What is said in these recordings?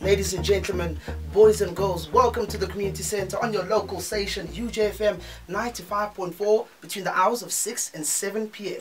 Ladies and gentlemen, boys and girls, welcome to the community center on your local station UJFM 95.4 between the hours of 6 and 7 p.m.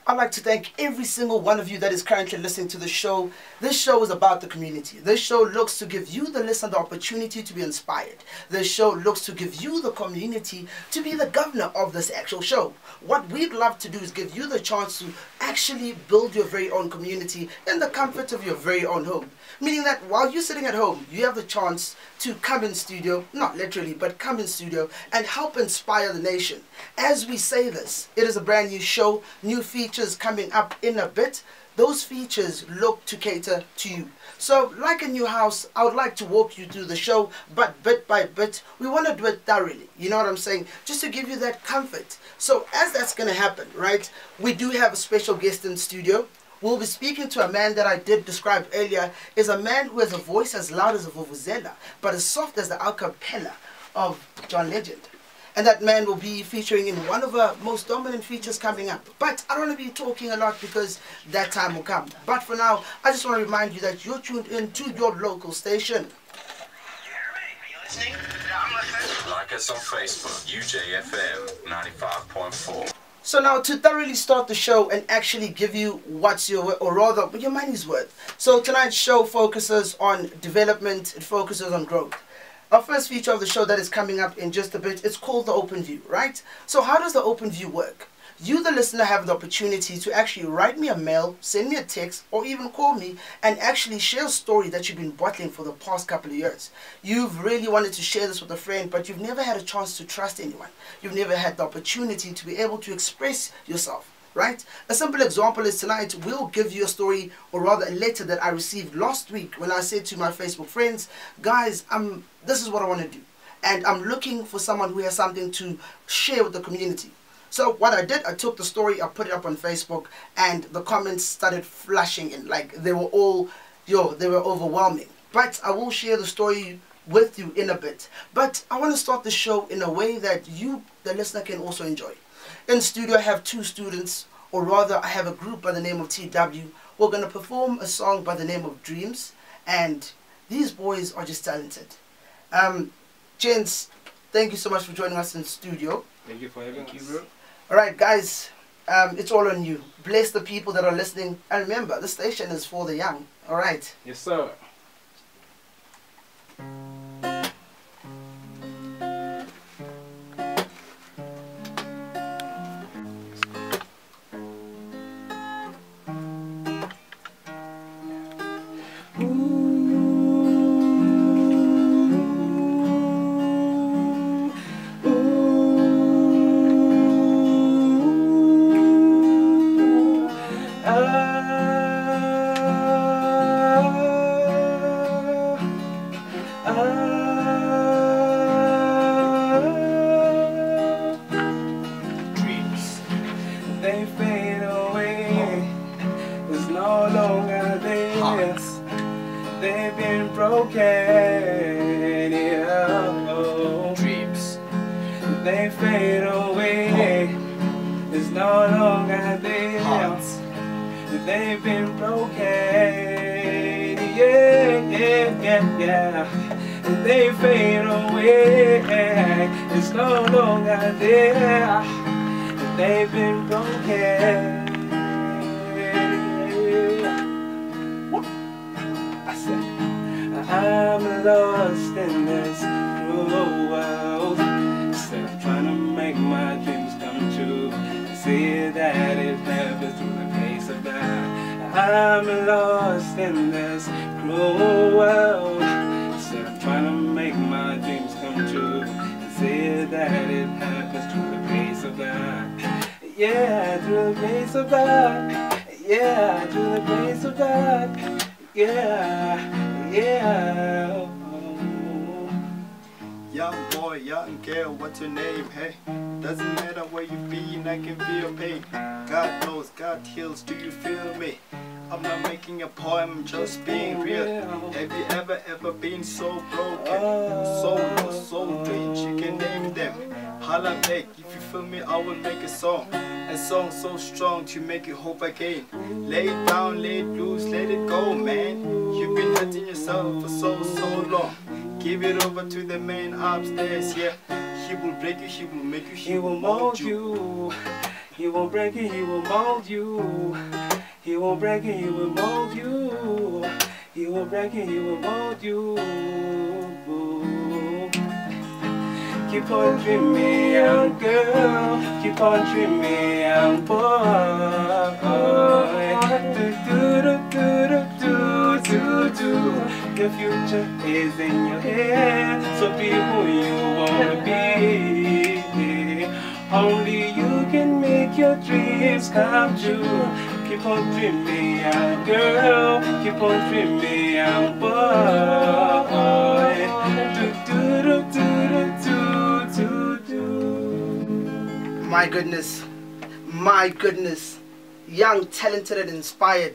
I'd like to thank every single one of you that is currently listening to the show. This show is about the community. This show looks to give you, the listener, the opportunity to be inspired. This show looks to give you, the community, to be the governor of this actual show. What we'd love to do is give you the chance to actually build your very own community in the comfort of your very own home. Meaning that while you're sitting at home, you have the chance to come in studio, not literally, but come in studio and help inspire the nation. As we say this, it is a brand new show, new features coming up in a bit. Those features look to cater to you. So like a new house, I would like to walk you through the show, but bit by bit, we want to do it thoroughly. You know what I'm saying? Just to give you that comfort. So as that's going to happen, right, we do have a special guest in studio. We'll be speaking to a man that I did describe earlier, is a man who has a voice as loud as a vuvuzela, but as soft as the a cappella of John Legend. And that man will be featuring in one of our most dominant features coming up. But I don't want to be talking a lot because that time will come. But for now, I just want to remind you that you're tuned in to your local station. Are you listening? Yeah, I'm listening. Like us on Facebook, UJFM 95.4. So now to thoroughly start the show and actually give you what's your, or rather your money's worth. So tonight's show focuses on development, it focuses on growth. Our first feature of the show that is coming up in just a bit, it's called the Open View, right? So how does the Open View work? You, the listener, have the opportunity to actually write me a mail, send me a text, or even call me and actually share a story that you've been bottling for the past couple of years. You've really wanted to share this with a friend, but you've never had a chance to trust anyone. You've never had the opportunity to be able to express yourself, right? A simple example is tonight, we'll give you a story, or rather a letter that I received last week when I said to my Facebook friends, guys, this is what I want to do. And I'm looking for someone who has something to share with the community. So what I did, I took the story, I put it up on Facebook, and the comments started flashing in. Like, they were all, they were overwhelming. But I will share the story with you in a bit. But I want to start the show in a way that you, the listener, can also enjoy. In studio, I have two students, or rather, I have a group by the name of TW. We're going to perform a song by the name of Dreams, and these boys are just talented. Gents, thank you so much for joining us in studio. Thank you for having us. Bro. Alright guys, it's all on you. Bless the people that are listening. And remember, the station is for the young. Alright? Yes, sir. I'm lost in this cruel world, instead of trying to make my dreams come true, see that it happens through the grace of God. I'm lost in this cruel world, instead of trying to make my dreams come true, see that it happens through the grace of God. Yeah, through the grace of God. Yeah, through the grace of God. Yeah, yeah. Young boy, young girl, what's your name? Hey, doesn't matter where you've been, I can feel pain. God knows, God heals, do you feel me? I'm not making a poem, just being real. Have you ever been so broken, so lost, so rich? You can name them. Holla back if you feel me, I will make a song so strong to make you hope again. Lay it down, lay it loose, let it go, man. You've been hurting yourself for so long. Give it over to the man upstairs, yeah. He will break you, he will make you, He will mold you. He won't break it, he will mold you. He won't break it, he will mold you. He won't break it, he will mold you. Keep on dreaming, young girl. Keep on dreaming, young boy. Do. The future is in your head, so be who you wanna be. Only you can make your dreams come true. Keep on dreaming, young girl. Keep on dreaming, young boy. My goodness, young, talented and inspired.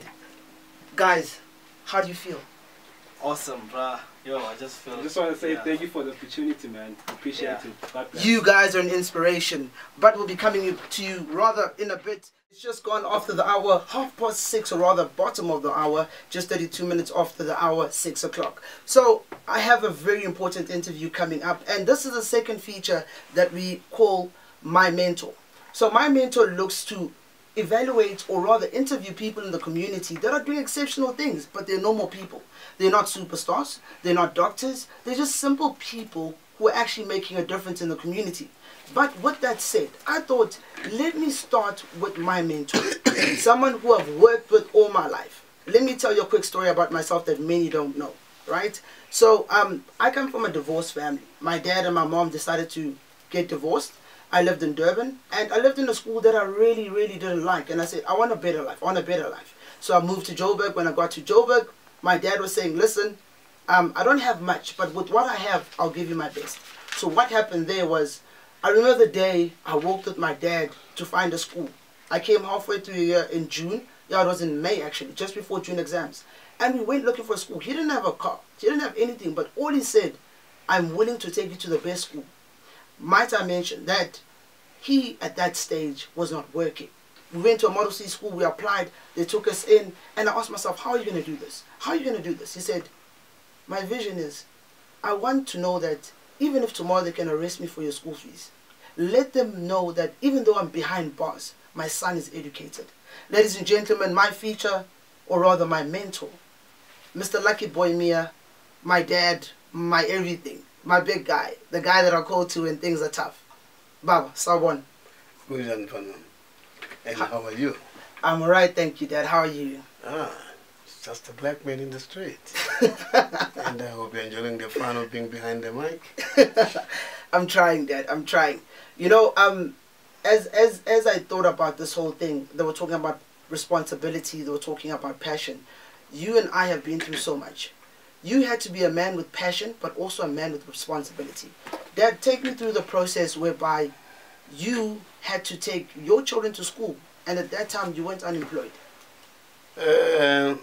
Guys, how do you feel? Awesome, bruh. Yo, I just feel... I just want to say thank you for the opportunity, man. Appreciate it. God bless. You guys are an inspiration, but we'll be coming to you rather in a bit. It's just gone after the hour, 6:30, or rather bottom of the hour, just 32 minutes after the hour, 6 o'clock. So I have a very important interview coming up, and this is the second feature that we call My Mentor. So My Mentor looks to evaluate or rather interview people in the community that are doing exceptional things, but they're normal people. They're not superstars, they're not doctors, they're just simple people who are actually making a difference in the community. But with that said, I thought, let me start with my mentor, someone who I've worked with all my life. Let me tell you a quick story about myself that many don't know, right? So I come from a divorced family. My dad and my mom decided to get divorced. I lived in Durban, and I lived in a school that I really didn't like. And I said, I want a better life, I want a better life. So I moved to Joburg. When I got to Joburg, my dad was saying, listen, I don't have much, but with what I have, I'll give you my best. So what happened there was, I remember the day I walked with my dad to find a school. I came halfway through the year in June. Yeah, it was in May actually, just before June exams. And we went looking for a school. He didn't have a car. He didn't have anything, but all he said, I'm willing to take you to the best school. Might I mention that he, at that stage, was not working. We went to a Model C school, we applied, they took us in, and I asked myself, how are you going to do this? How are you going to do this? He said, my vision is, I want to know that even if tomorrow they can arrest me for your school fees, let them know that even though I'm behind bars, my son is educated. Ladies and gentlemen, my feature, or rather my mentor, Mr. Lucky Boy Miya, my dad, my everything, my big guy, the guy that I call to when things are tough. Baba, Sawon. Good afternoon. And how are you? I'm alright, thank you, Dad. How are you? It's just a black man in the street. And I hope you're enjoying the fun of being behind the mic. I'm trying, Dad. I'm trying. You know, as I thought about this whole thing, they were talking about responsibility, they were talking about passion. You and I have been through so much. You had to be a man with passion, but also a man with responsibility. Dad, take me through the process whereby you had to take your children to school, and at that time you weren't unemployed. The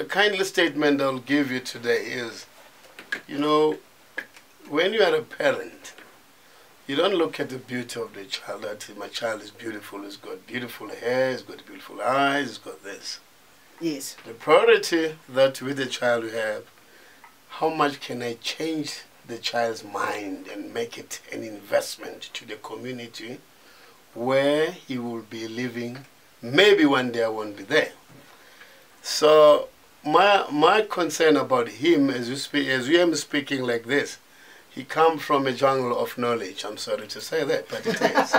kindly statement I'll give you today is, you know, when you are a parent, you don't look at the beauty of the child, that my child is beautiful, he's got beautiful hair, he's got beautiful eyes, he's got this. Yes. The priority that with the child you have, how much can I change the child's mind and make it an investment to the community where he will be living. Maybe one day I won't be there. So my concern about him, as you am speaking like this, he comes from a jungle of knowledge. I'm sorry to say that, but it is.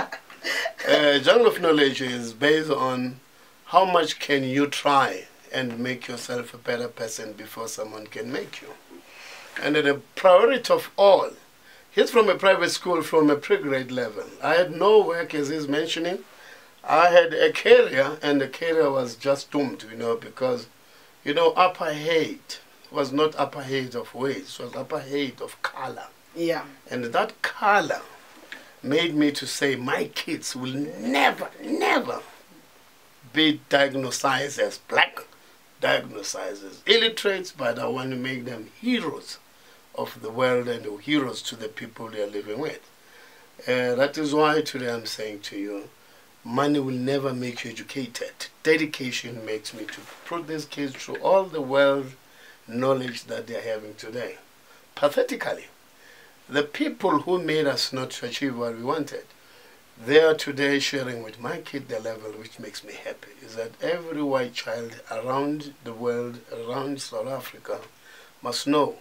A jungle of knowledge is based on how much can you try and make yourself a better person before someone can make you. And the priority of all, he's from a private school from a pre-grade level. I had no work, as he's mentioning. I had a career, and the career was just doomed, you know, because, you know, upper hate was not upper hate of ways, it was upper hate of color. Yeah. And that color made me to say my kids will never be diagnosed as black, diagnosed as illiterates, but I want to make them heroes of the world and heroes to the people they are living with. That is why today I'm saying to you, money will never make you educated. Dedication makes me to put these kids through all the world knowledge that they're having today. Pathetically, the people who made us not to achieve what we wanted, they are today sharing with my kid the level which makes me happy, is that every white child around the world, around South Africa, must know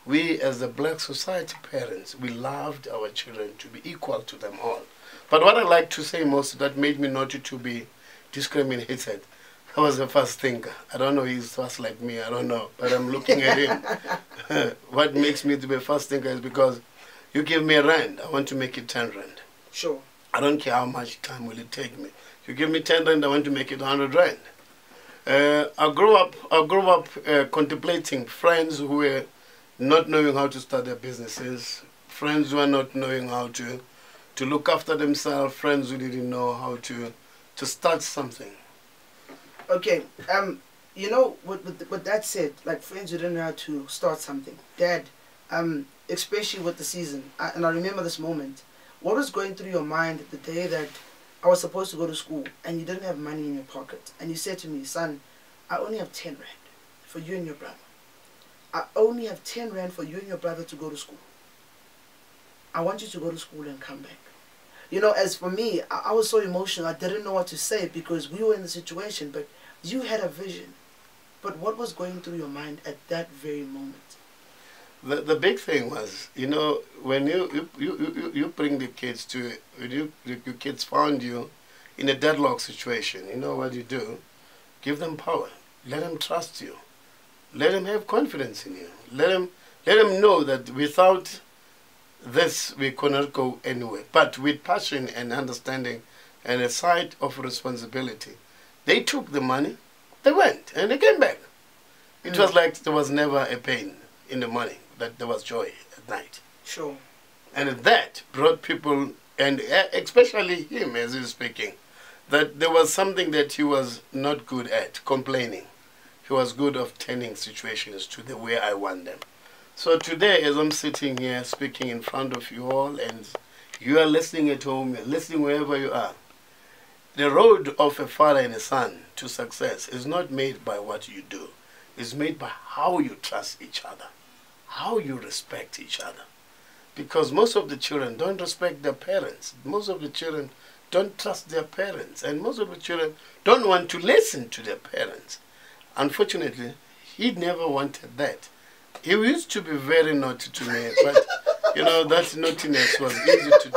we as the black society parents, we loved our children to be equal to them all. But what I like to say most that made me not to be discriminated, I was the first thinker. I don't know, he's fast like me, I don't know, but I'm looking at him. What makes me to be a first thinker is because you give me a rand, I want to make it 10 rand. Sure. I don't care how much time will it take me. You give me 10 rand, I want to make it 100 rand. I grew up contemplating friends who were not knowing how to start their businesses, friends who are not knowing how to look after themselves, friends who didn't know how to start something. Okay, you know, with that said, like friends who didn't know how to start something. Dad, especially with the season, and I remember this moment, what was going through your mind the day that I was supposed to go to school and you didn't have money in your pocket, and you said to me, son, I only have 10 rand for you and your brother. I only have 10 rand for you and your brother to go to school. I want you to go to school and come back. You know, as for me, I was so emotional, I didn't know what to say because we were in the situation, but you had a vision. But what was going through your mind at that very moment? The big thing was, you know, when you bring the kids to, when your kids found you in a deadlock situation, you know what you do? Give them power. Let them trust you. Let them have confidence in you. Let them know that without this we cannot go anywhere. But with passion and understanding and a side of responsibility, they took the money, they went, and they came back. It was like there was never a pain in the morning, that there was joy at night. Sure. And that brought people, and especially him as he's speaking, that there was something that he was not good at, complaining. He was good of turning situations to the way I want them. So today, as I'm sitting here speaking in front of you all, and you are listening at home, you're listening wherever you are, the road of a father and a son to success is not made by what you do. It's made by how you trust each other, how you respect each other. Because most of the children don't respect their parents. Most of the children don't trust their parents. And most of the children don't want to listen to their parents. Unfortunately, he never wanted that. He used to be very naughty to me, but, you know, that naughtiness was easy to,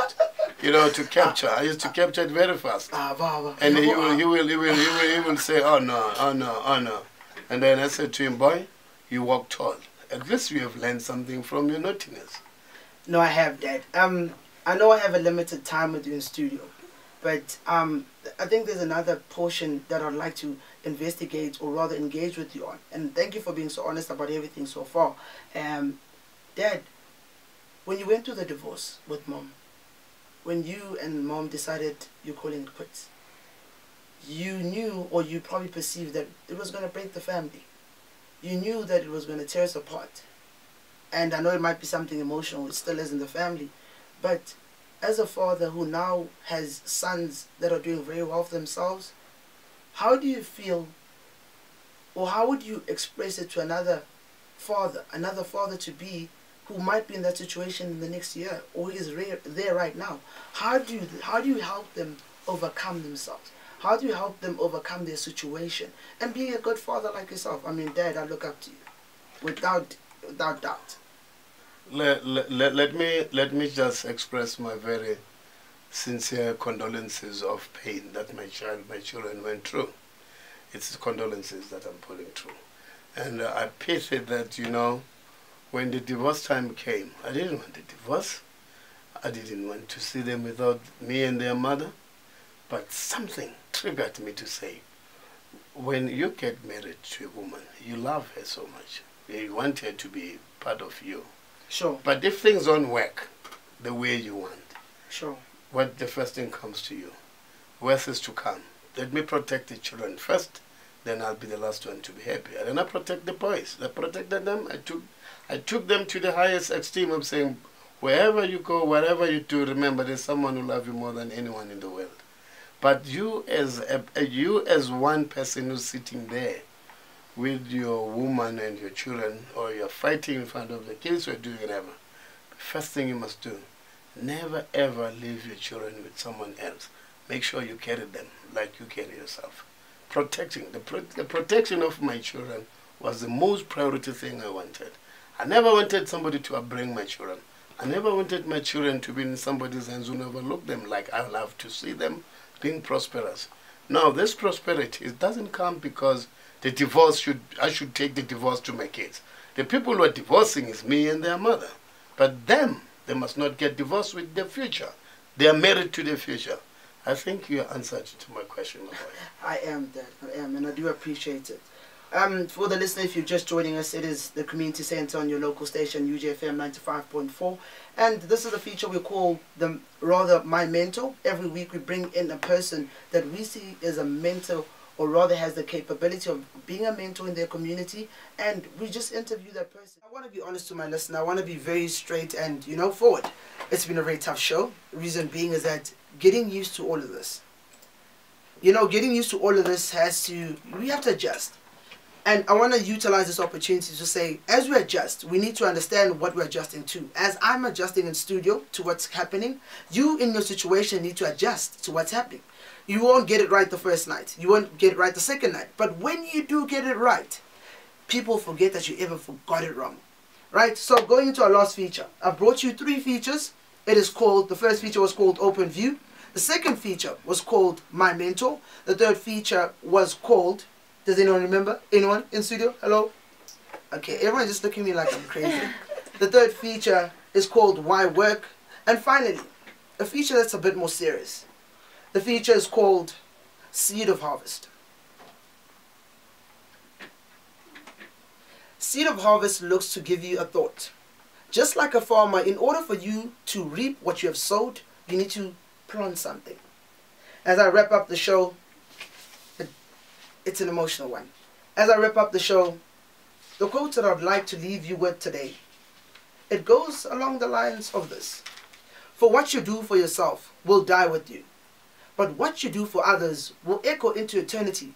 you know, to capture. I used to capture it very fast. And he will say, oh no, oh no, oh no. And then I said to him, boy, you walk tall. At least you have learned something from your naughtiness. No, I have, Dad. I know I have a limited time with you in studio, but I think there's another portion that I'd like to investigate or rather engage with you on. And thank you for being so honest about everything so far. Dad, when you went through the divorce with Mom, when you and Mom decided you're calling it quits, you knew, or you probably perceived, that it was going to break the family. You knew that it was going to tear us apart. And I know it might be something emotional, it still is in the family. But as a father who now has sons that are doing very well for themselves, how do you feel, or how would you express it to another father to be, who might be in that situation in the next year, or is there right now? How do you help them overcome themselves? How do you help them overcome their situation? And being a good father like yourself, I mean, Dad, I look up to you, without doubt. Let me just express my very sincere condolences of pain that my children went through. It's condolences that I'm putting through. And I pity that, you know, when the divorce time came, I didn't want the divorce. I didn't want to see them without me and their mother. But something triggered me to say, when you get married to a woman, you love her so much. You want her to be part of you. Sure. But if things don't work the way you want, sure, what the first thing comes to you? Worse is to come. Let me protect the children first, then I'll be the last one to be happy. And then I protect the boys. I protected them. I took them to the highest extreme of saying, Wherever you go, whatever you do, remember there's someone who loves you more than anyone in the world. But you as one person who's sitting there with your woman and your children, or you're fighting in front of the kids, or doing whatever, first thing you must do, never ever leave your children with someone else. Make sure you carry them like you carry yourself. Protecting, the protection of my children was the most priority thing I wanted. I never wanted somebody to bring my children. I never wanted my children to be in somebody's hands who never look them like I love to see them being prosperous. Now, this prosperity, it doesn't come because the divorce I should take the divorce to my kids. The people who are divorcing is me and their mother. But them, they must not get divorced with their future. They are married to their future. I think you answered to my question, my boy. I am, Dad. I am, and I do appreciate it. For the listener, if you're just joining us, it is the Community Center on your local station, UJFM 95.4. And this is a feature we call My Mentor. Every week we bring in a person that we see as a mentor, or rather has the capability of being a mentor in their community, and we just interview that person. I want to be honest to my listener. I want to be very straight and, forward. It's been a very tough show. The reason being is that getting used to all of this. Getting used to all of this we have to adjust. And I want to utilize this opportunity to say, as we adjust, we need to understand what we're adjusting to. As I'm adjusting in studio to what's happening, you in your situation need to adjust to what's happening. You won't get it right the first night. You won't get it right the second night. But when you do get it right, people forget that you ever forgot it wrong. Right? So going into our last feature, I brought you 3 features. The first feature was called Open View. The second feature was called My Mentor. The third feature was called, does anyone remember? Anyone in studio? Hello? Okay, everyone just looking at me like I'm crazy. The third feature is called Why Work. And finally, a feature that's a bit more serious. The feature is called Seed of Harvest. Seed of Harvest looks to give you a thought. Just like a farmer, in order for you to reap what you have sowed, you need to plant something. As I wrap up the show, it's an emotional one. As I wrap up the show, the quote that I'd like to leave you with today, it goes along the lines of this. For what you do for yourself will die with you. But what you do for others will echo into eternity,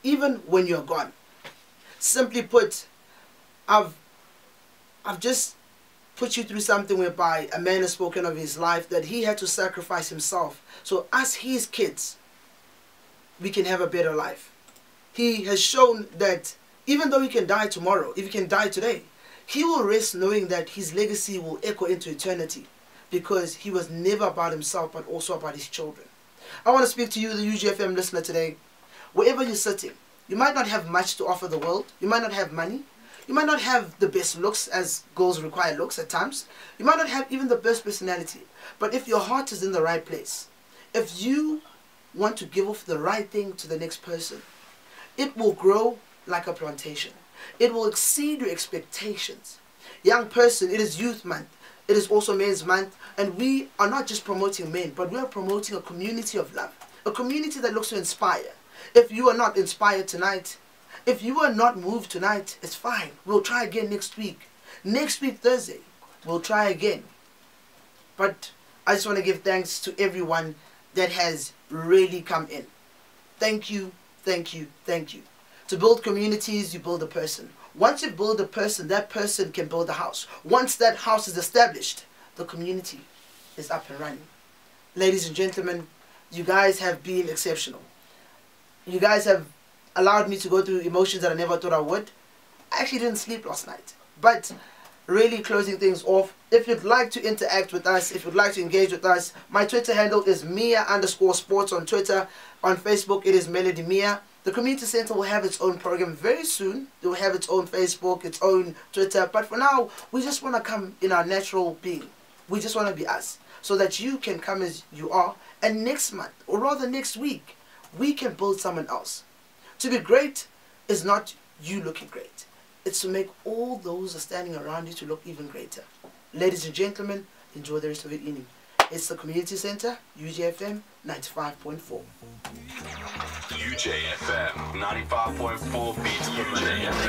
even when you're gone. Simply put, I've just put you through something whereby a man has spoken of his life that he had to sacrifice himself. So us, his kids, we can have a better life. He has shown that even though he can die tomorrow, if he can die today, he will rest knowing that his legacy will echo into eternity, because he was never about himself but also about his children. I want to speak to you, the UJFM listener, today. Wherever you're sitting, you might not have much to offer the world. You might not have money. You might not have the best looks, as girls require looks at times. You might not have even the best personality. But if your heart is in the right place, if you want to give off the right thing to the next person, it will grow like a plantation. It will exceed your expectations. Young person, it is Youth Month. It is also Men's Month. And we are not just promoting men, but we are promoting a community of love. A community that looks to inspire. If you are not inspired tonight, if you are not moved tonight, it's fine. We'll try again next week. Next week, Thursday, we'll try again. But I just want to give thanks to everyone that has really come in. Thank you, thank you, thank you. To build communities, you build a person. Once you build a person, that person can build a house. Once that house is established, the community is up and running. Ladies and gentlemen, you guys have been exceptional. You guys have allowed me to go through emotions that I never thought I would. I actually didn't sleep last night. But really closing things off, if you'd like to interact with us, if you'd like to engage with us, my Twitter handle is Miya_sports on Twitter. On Facebook, it is Melody Miya. The Community Center will have its own program very soon. It will have its own Facebook, its own Twitter. But for now, we just want to come in our natural being. We just want to be us, so that you can come as you are. And next month, or rather next week, we can build someone else. To be great is not you looking great. It's to make all those standing around you to look even greater. Ladies and gentlemen, enjoy the rest of your evening. It's the Community Center, UJFM 95.4. UJFM 95.4 beats per minute.